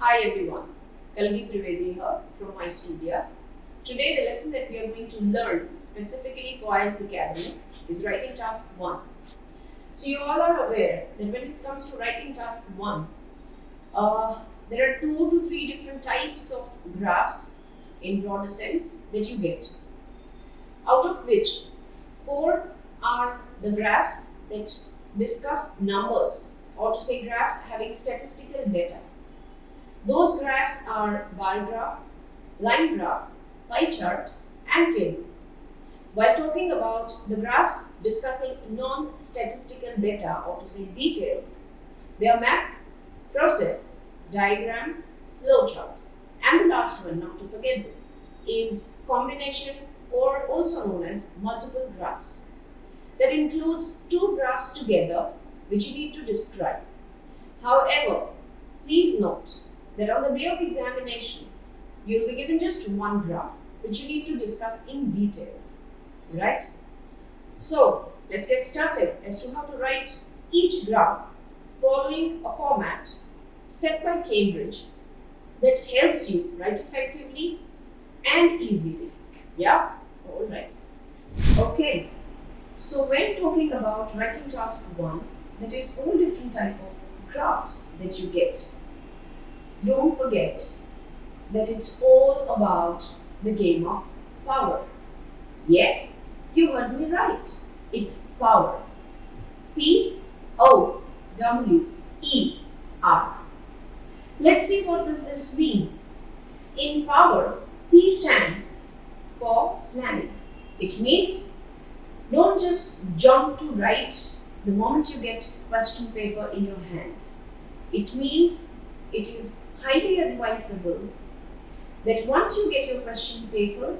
Hi everyone, Kalgi here from MyStudia. Today the lesson that we are going to learn specifically for IELTS Academic is Writing Task 1. So you all are aware that when it comes to Writing Task 1, there are 2 to 3 different types of graphs in broader sense that you get. Out of which 4 are the graphs that discuss numbers, or to say graphs having statistical data. Those graphs are bar graph, line graph, pie chart and table. While talking about the graphs discussing non-statistical data, or to say details, they are map, process, diagram, flowchart, and the last one, not to forget them, is combination, or also known as multiple graphs. That includes 2 graphs together which you need to describe. However, please note that on the day of examination, you will be given just 1 graph which you need to discuss in details, right? So, let's get started as to how to write each graph following a format set by Cambridge that helps you write effectively and easily. Yeah? Alright. Okay. So, when talking about writing task 1, that is all different type of graphs that you get. Don't forget that it's all about the game of power. Yes, you heard me right. It's power. P-O-W-E-R. Let's see what does this mean. In power, P stands for planning. It means don't just jump to write the moment you get question paper in your hands. It means it is highly advisable that once you get your question paper,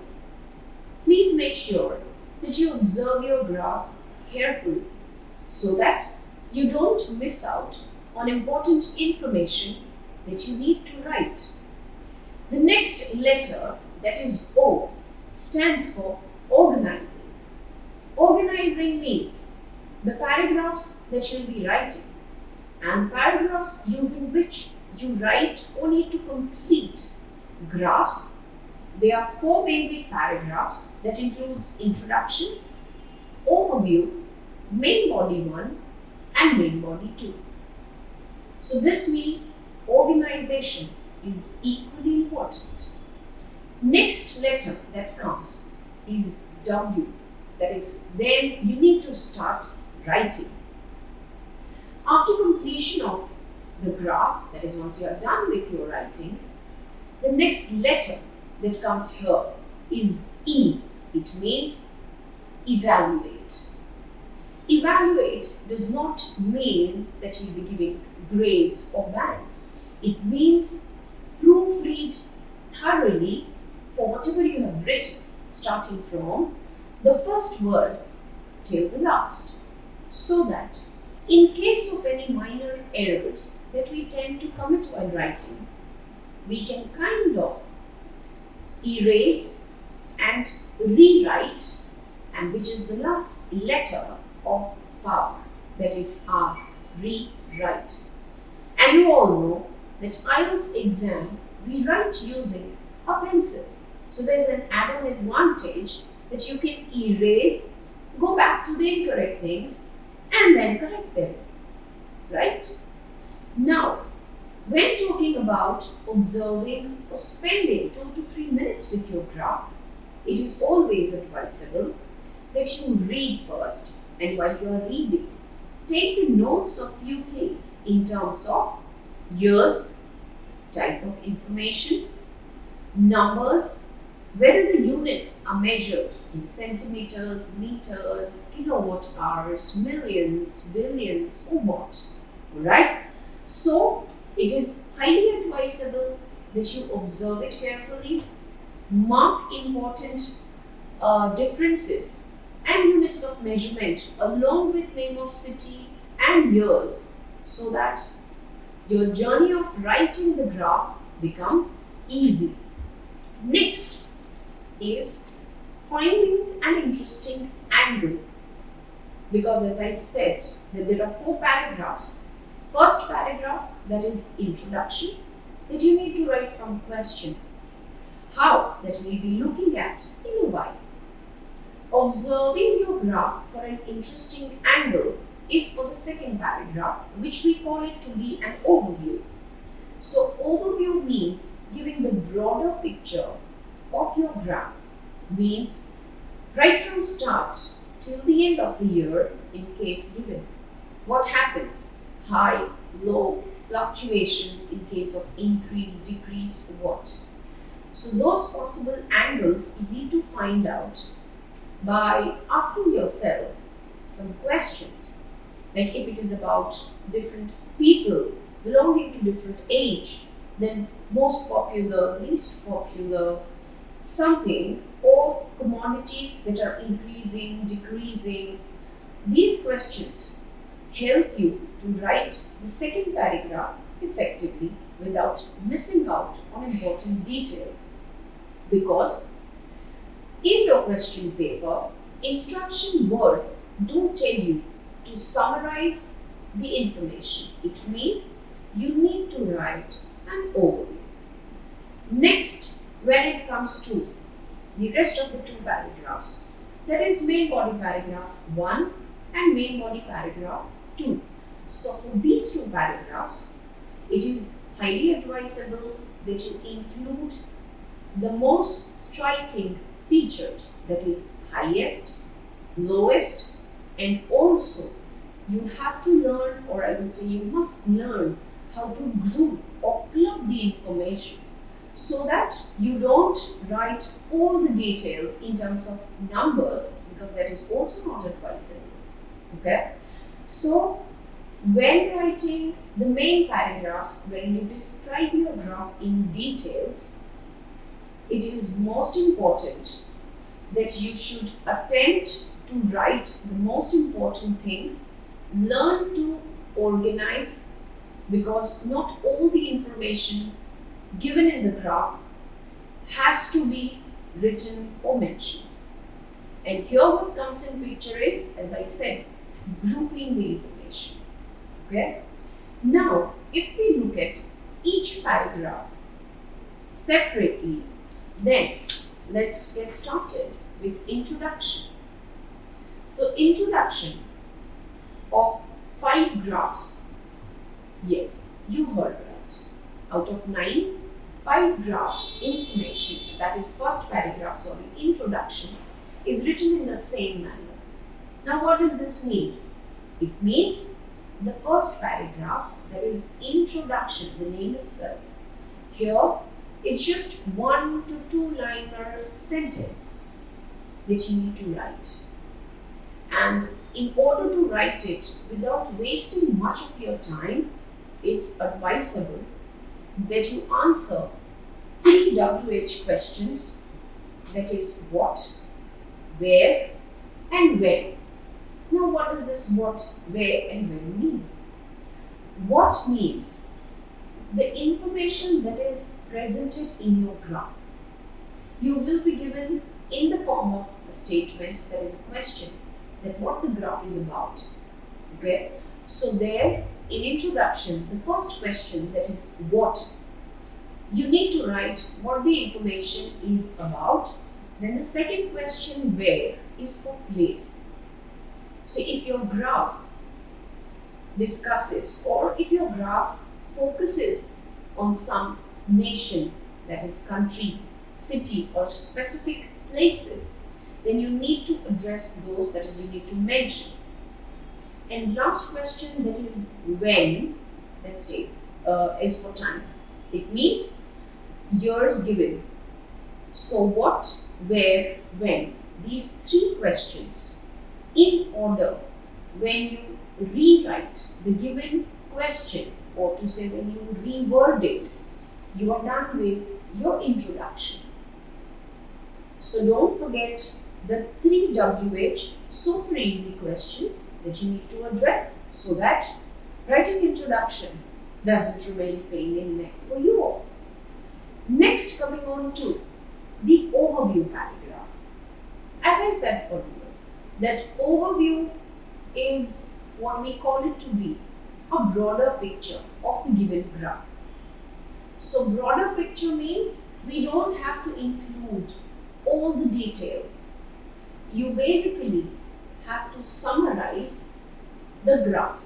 please make sure that you observe your graph carefully so that you don't miss out on important information that you need to write. The next letter, that is O, stands for organizing. Organizing means the paragraphs that you'll be writing and paragraphs using which you write or need to complete graphs. There are 4 basic paragraphs that includes introduction, overview, main body 1 and main body 2. So this means organization is equally important. Next letter that comes is W. That is, then you need to start writing. After completion of the graph, that is once you are done with your writing, the next letter that comes here is E. It means evaluate. Evaluate does not mean that you'll be giving grades or bands. It means proofread thoroughly for whatever you have written, starting from the first word till the last, so that in case of any minor errors that we tend to commit while writing, we can kind of erase and rewrite, and which is the last letter of power, that is R, rewrite. And you all know that IELTS exam, we write using a pencil. So there's an add-on advantage that you can erase, go back to the incorrect things and then correct them, right? Now, when talking about observing or spending 2 to 3 minutes with your graph, it is always advisable that you read first, and while you are reading, take the notes of few things in terms of years, type of information, numbers, whether the units are measured in centimeters, meters, kilowatt hours, millions, billions, or what. Alright? So, it is highly advisable that you observe it carefully, mark important differences and units of measurement along with name of city and years, so that your journey of writing the graph becomes easy. Next is finding an interesting angle, because as I said that there are 4 paragraphs. First paragraph, that is introduction. that you need to write from question. How? That we'll be looking at in a while. Observing your graph for an interesting angle is for the second paragraph, which we call it to be an overview. So overview means giving the broader picture of your graph, means right from start till the end of the year in case given. What happens? High, low, fluctuations in case of increase, decrease, what? So those possible angles you need to find out by asking yourself some questions. Like if it is about different people belonging to different age, then most popular, least popular, something, or commodities that are increasing, decreasing. These questions help you to write the second paragraph effectively without missing out on important details. Because in your question paper, instruction word do tell you to summarize the information. It means you need to write an overview. Next, when it comes to the rest of the two paragraphs, that is main body paragraph 1 and main body paragraph 2. So for these two paragraphs, it is highly advisable that you include the most striking features, that is highest, lowest, and also you have to learn, or I would say you must learn how to group or club the information so that you don't write all the details in terms of numbers, because that is also not advisable. Okay? So when writing the main paragraphs, when you describe your graph in details, it is most important that you should attempt to write the most important things, learn to organize, because not all the information given in the graph has to be written or mentioned. And here what comes in picture is, as I said, grouping the information. Okay? Now, if we look at each paragraph separately, then let's get started with introduction. So introduction of 5 graphs. Yes, you heard right. Out of 9, 5 graphs information, that is first paragraph, introduction, is written in the same manner. Now what does this mean? It means the first paragraph, that is introduction, the name itself, here is just 1 to 2 liner sentence that you need to write. And in order to write it without wasting much of your time, it's advisable that you answer 3 WH questions, that is what, where, and when. Now what does this what, where, and when mean? What means the information that is presented in your graph. You will be given in the form of a statement, that is a question, that what the graph is about. Okay? So there, in introduction, the first question, that is what, you need to write what the information is about. Then the second question, where, is for place. So if your graph discusses, or if your graph focuses on some nation, that is country, city, or specific places, then you need to address those, that is you need to mention. And last question, that is when, let's say, is for time. It means years given. So what, where, when. These 3 questions in order, when you rewrite the given question, or to say when you reword it, you are done with your introduction. So don't forget the 3 WH super easy questions that you need to address, so that writing introduction doesn't remain pain in the neck for you all. Next, coming on to the overview paragraph. As I said earlier, that overview is what we call it to be a broader picture of the given graph. So broader picture means we don't have to include all the details. You basically have to summarize the graph.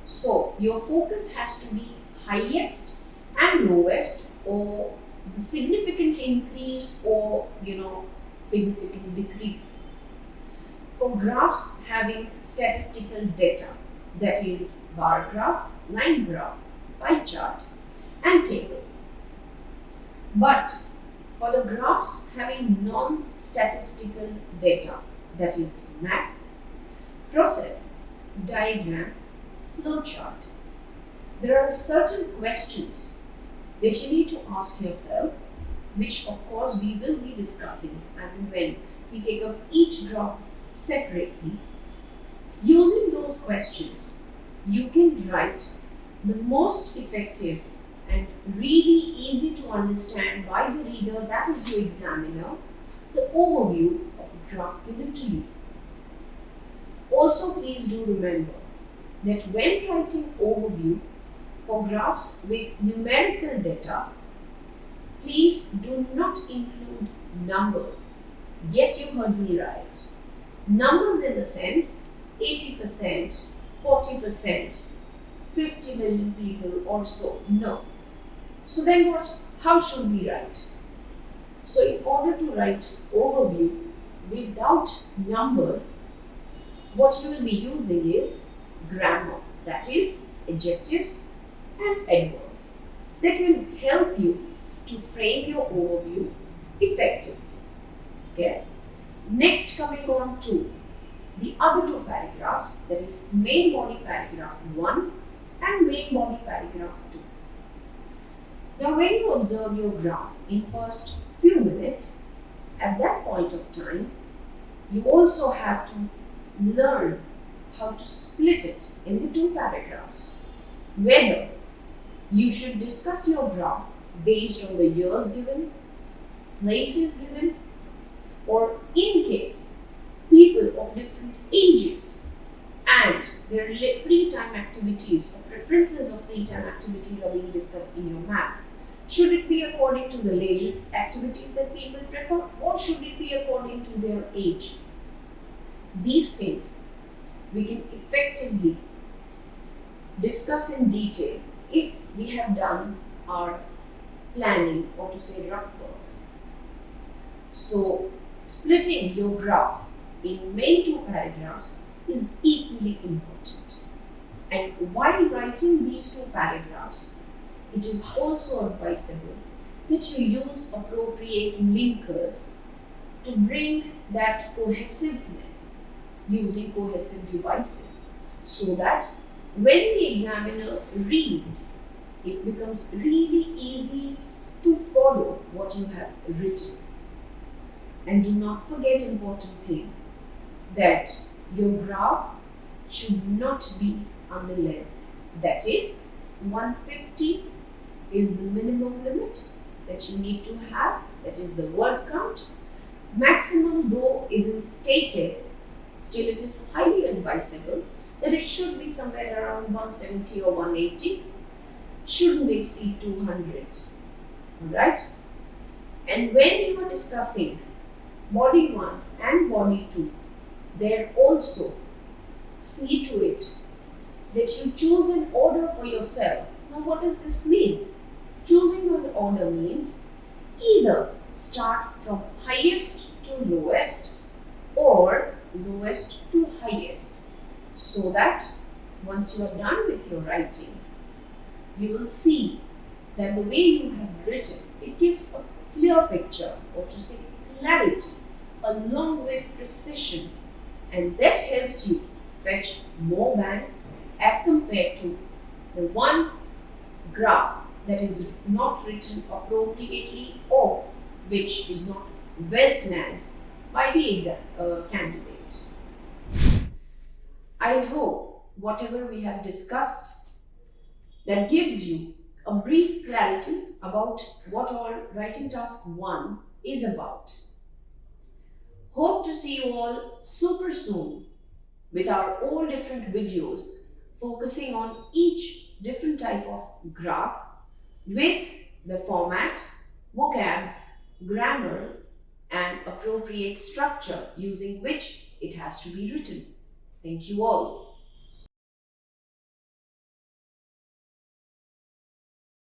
So your focus has to be highest and lowest, or the significant increase, or significant decrease. For graphs having statistical data, that is bar graph, line graph, pie chart and table. But for the graphs having non-statistical data, that is map, process, diagram, flowchart, there are certain questions that you need to ask yourself, which of course we will be discussing as and when we take up each graph separately. Using those questions, you can write the most effective and really easy to understand by the reader, that is your examiner, the overview of a graph given to you. Also, please do remember that when writing overview for graphs with numerical data, please do not include numbers. Yes, you heard me right. Numbers in the sense 80%, 40%, 50 million people or so. No. So then what? How should we write? So in order to write overview without numbers, what you will be using is grammar, that is adjectives and adverbs, that will help you to frame your overview effectively. Okay. Next, coming on to the other two paragraphs, that is main body paragraph 1 and main body paragraph 2. Now when you observe your graph in first few minutes, at that point of time, you also have to learn how to split it in the two paragraphs. Whether you should discuss your graph based on the years given, places given, or in case people of different ages and their free time activities or preferences of free time activities are being discussed in your map. Should it be according to the leisure activities that people prefer, or should it be according to their age? These things we can effectively discuss in detail if we have done our planning, or to say rough work. So splitting your graph in main two paragraphs is equally important. And while writing these two paragraphs, it is also advisable that you use appropriate linkers to bring that cohesiveness using cohesive devices, so that when the examiner reads, it becomes really easy to follow what you have written. And do not forget important thing, that your graph should not be under length. That is 150 is the minimum limit that you need to have, that is the word count. Maximum though isn't stated, still it is highly advisable that it should be somewhere around 170 or 180, shouldn't exceed 200. Alright? And when you are discussing body 1 and body 2, there also see to it that you choose an order for yourself. Now what does this mean? Choosing an order means either start from highest to lowest or lowest to highest, so that once you are done with your writing, you will see that the way you have written, it gives a clear picture, or to say clarity, along with precision, and that helps you fetch more banks as compared to the one graph that is not written appropriately, or which is not well planned by the candidate. I hope whatever we have discussed, that gives you a brief clarity about what all writing task 1 is about. Hope to see you all super soon with our all different videos focusing on each different type of graph with the format, vocabs, grammar, and appropriate structure using which it has to be written. Thank you all.